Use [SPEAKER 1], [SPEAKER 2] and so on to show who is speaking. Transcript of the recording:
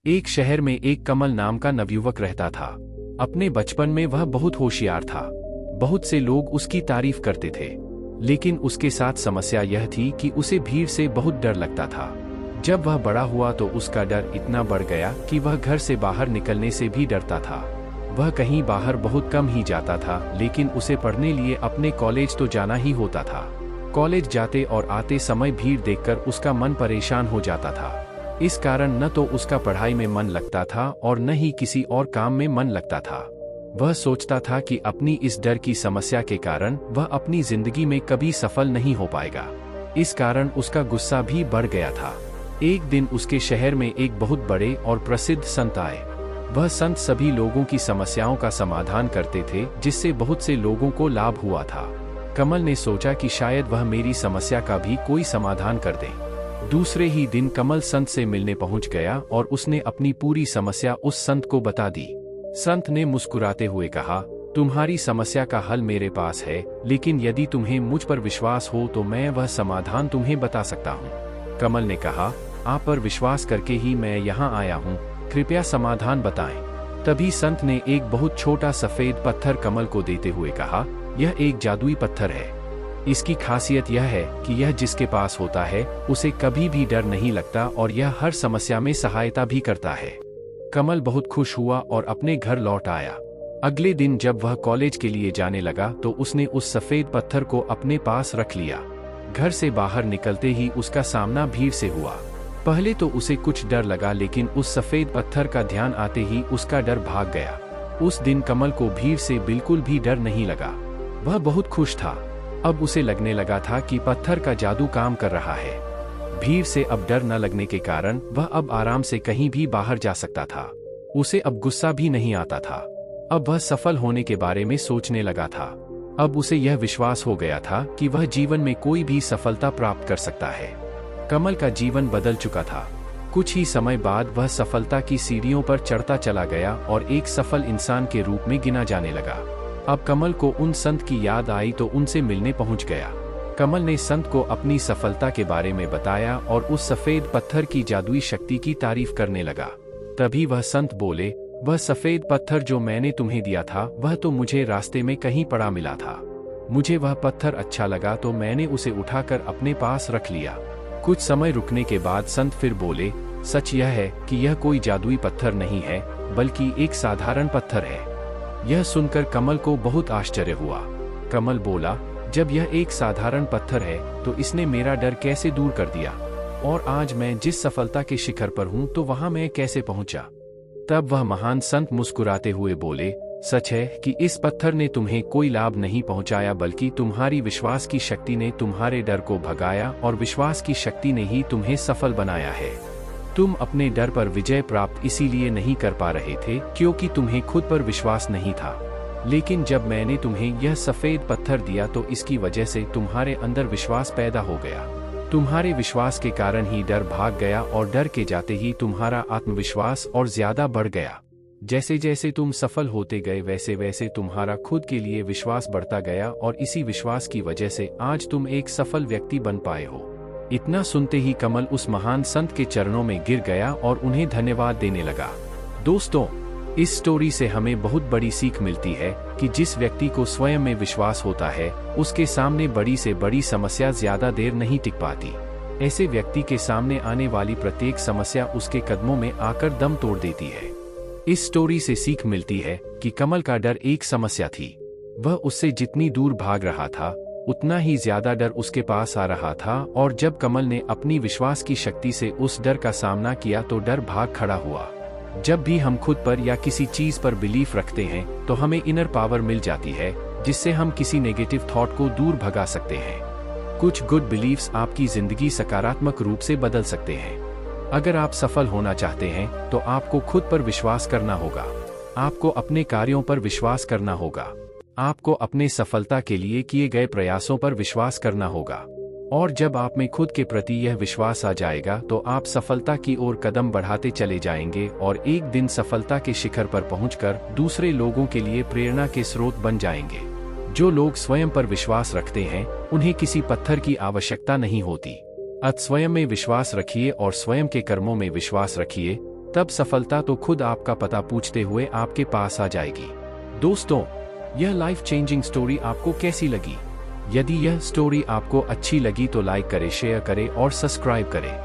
[SPEAKER 1] एक शहर में एक कमल नाम का नवयुवक रहता था। अपने बचपन में वह बहुत होशियार था। बहुत से लोग उसकी तारीफ करते थे, लेकिन उसके साथ समस्या यह थी कि उसे भीड़ से बहुत डर लगता था। जब वह बड़ा हुआ तो उसका डर इतना बढ़ गया कि वह घर से बाहर निकलने से भी डरता था। वह कहीं बाहर बहुत कम ही जाता था, लेकिन उसे पढ़ने लिए अपने कॉलेज तो जाना ही होता था। कॉलेज जाते और आते समय भीड़ देखकर उसका मन परेशान हो जाता था। इस कारण न तो उसका पढ़ाई में मन लगता था और न ही किसी और काम में मन लगता था। वह सोचता था कि अपनी इस डर की समस्या के कारण वह अपनी जिंदगी में कभी सफल नहीं हो पाएगा। इस कारण उसका गुस्सा भी बढ़ गया था। एक दिन उसके शहर में एक बहुत बड़े और प्रसिद्ध संत आए। वह संत सभी लोगों की समस्याओं का समाधान करते थे, जिससे बहुत से लोगों को लाभ हुआ था। कमल ने सोचा कि शायद वह मेरी समस्या का भी कोई समाधान कर दे। दूसरे ही दिन कमल संत से मिलने पहुंच गया और उसने अपनी पूरी समस्या उस संत को बता दी। संत ने मुस्कुराते हुए कहा, तुम्हारी समस्या का हल मेरे पास है, लेकिन यदि तुम्हें मुझ पर विश्वास हो तो मैं वह समाधान तुम्हें बता सकता हूँ। कमल ने कहा, आप पर विश्वास करके ही मैं यहाँ आया हूँ, कृपया समाधान बताएं। तभी संत ने एक बहुत छोटा सफेद पत्थर कमल को देते हुए कहा, यह एक जादुई पत्थर है। इसकी खासियत यह है कि यह जिसके पास होता है उसे कभी भी डर नहीं लगता और यह हर समस्या में सहायता भी करता है। कमल बहुत खुश हुआ और अपने घर लौट आया। अगले दिन जब वह कॉलेज के लिए जाने लगा तो उसने उस सफेद पत्थर को अपने पास रख लिया। घर से बाहर निकलते ही उसका सामना भीड़ से हुआ। पहले तो उसे कुछ डर लगा, लेकिन उस सफेद पत्थर का ध्यान आते ही उसका डर भाग गया। उस दिन कमल को भीड़ से बिल्कुल भी डर नहीं लगा। वह बहुत खुश था। अब उसे लगने लगा था कि पत्थर का जादू काम कर रहा है। भीड़ से अब डर न लगने के कारण वह अब आराम से कहीं भी बाहर जा सकता था। उसे अब गुस्सा भी नहीं आता था। अब वह सफल होने के बारे में सोचने लगा था। अब उसे यह विश्वास हो गया था कि वह जीवन में कोई भी सफलता प्राप्त कर सकता है। कमल का जीवन बदल चुका था। कुछ ही समय बाद वह सफलता की सीढ़ियों पर चढ़ता चला गया और एक सफल इंसान के रूप में गिना जाने लगा। अब कमल को उन संत की याद आई तो उनसे मिलने पहुंच गया। कमल ने संत को अपनी सफलता के बारे में बताया और उस सफेद पत्थर की जादुई शक्ति की तारीफ करने लगा। तभी वह संत बोले, वह सफेद पत्थर जो मैंने तुम्हें दिया था वह तो मुझे रास्ते में कहीं पड़ा मिला था। मुझे वह पत्थर अच्छा लगा तो मैंने उसे उठाकर अपने पास रख लिया। कुछ समय रुकने के बाद संत फिर बोले, सच यह है कि यह कोई जादुई पत्थर नहीं है, बल्कि एक साधारण पत्थर है। यह सुनकर कमल को बहुत आश्चर्य हुआ। कमल बोला, जब यह एक साधारण पत्थर है तो इसने मेरा डर कैसे दूर कर दिया, और आज मैं जिस सफलता के शिखर पर हूँ तो वहां मैं कैसे पहुंचा। तब वह महान संत मुस्कुराते हुए बोले, सच है कि इस पत्थर ने तुम्हें कोई लाभ नहीं पहुंचाया, बल्कि तुम्हारी विश्वास की शक्ति ने तुम्हारे डर को भगाया और विश्वास की शक्ति ने ही तुम्हें सफल बनाया है। तुम अपने डर पर विजय प्राप्त इसीलिए नहीं कर पा रहे थे क्योंकि तुम्हें खुद पर विश्वास नहीं था, लेकिन जब मैंने तुम्हें यह सफेद पत्थर दिया तो इसकी वजह से तुम्हारे अंदर विश्वास पैदा हो गया। तुम्हारे विश्वास के कारण ही डर भाग गया और डर के जाते ही तुम्हारा आत्मविश्वास और ज्यादा बढ़ गया। जैसे जैसे तुम सफल होते गए वैसे वैसे तुम्हारा खुद के लिए विश्वास बढ़ता गया और इसी विश्वास की वजह से आज तुम एक सफल व्यक्ति बन पाए हो। इतना सुनते ही कमल उस महान संत के चरणों में गिर गया और उन्हें धन्यवाद देने लगा। दोस्तों, इस स्टोरी से हमें बहुत बड़ी सीख मिलती है कि जिस व्यक्ति को स्वयं में विश्वास होता है उसके सामने बड़ी से बड़ी समस्या ज्यादा देर नहीं टिक पाती। ऐसे व्यक्ति के सामने आने वाली प्रत्येक समस्या उसके कदमों में आकर दम तोड़ देती है। इस स्टोरी से सीख मिलती है कि कमल का डर एक समस्या थी। वह उससे जितनी दूर भाग रहा था उतना ही ज्यादा डर उसके पास आ रहा था, और जब कमल ने अपनी विश्वास की शक्ति से उस डर का सामना किया तो डर भाग खड़ा हुआ। जब भी हम खुद पर या किसी चीज पर बिलीफ रखते हैं तो हमें इनर पावर मिल जाती है, जिससे हम किसी नेगेटिव थॉट को दूर भगा सकते हैं। कुछ गुड बिलीफ्स आपकी जिंदगी सकारात्मक रूप से बदल सकते हैं। अगर आप सफल होना चाहते हैं तो आपको खुद पर विश्वास करना होगा। आपको अपने कार्यों पर विश्वास करना होगा। आपको अपने सफलता के लिए किए गए प्रयासों पर विश्वास करना होगा। और जब आप में खुद के प्रति यह विश्वास आ जाएगा तो आप सफलता की ओर कदम बढ़ाते चले जाएंगे और एक दिन सफलता के शिखर पर पहुंचकर दूसरे लोगों के लिए प्रेरणा के स्रोत बन जाएंगे। जो लोग स्वयं पर विश्वास रखते हैं उन्हें किसी पत्थर की आवश्यकता नहीं होती। अत स्वयं में विश्वास रखिए और स्वयं के कर्मों में विश्वास रखिए, तब सफलता तो खुद आपका पता पूछते हुए आपके पास आ जाएगी। दोस्तों, यह लाइफ चेंजिंग स्टोरी आपको कैसी लगी? यदि यह स्टोरी आपको अच्छी लगी तो लाइक करें, शेयर करें और सब्सक्राइब करें।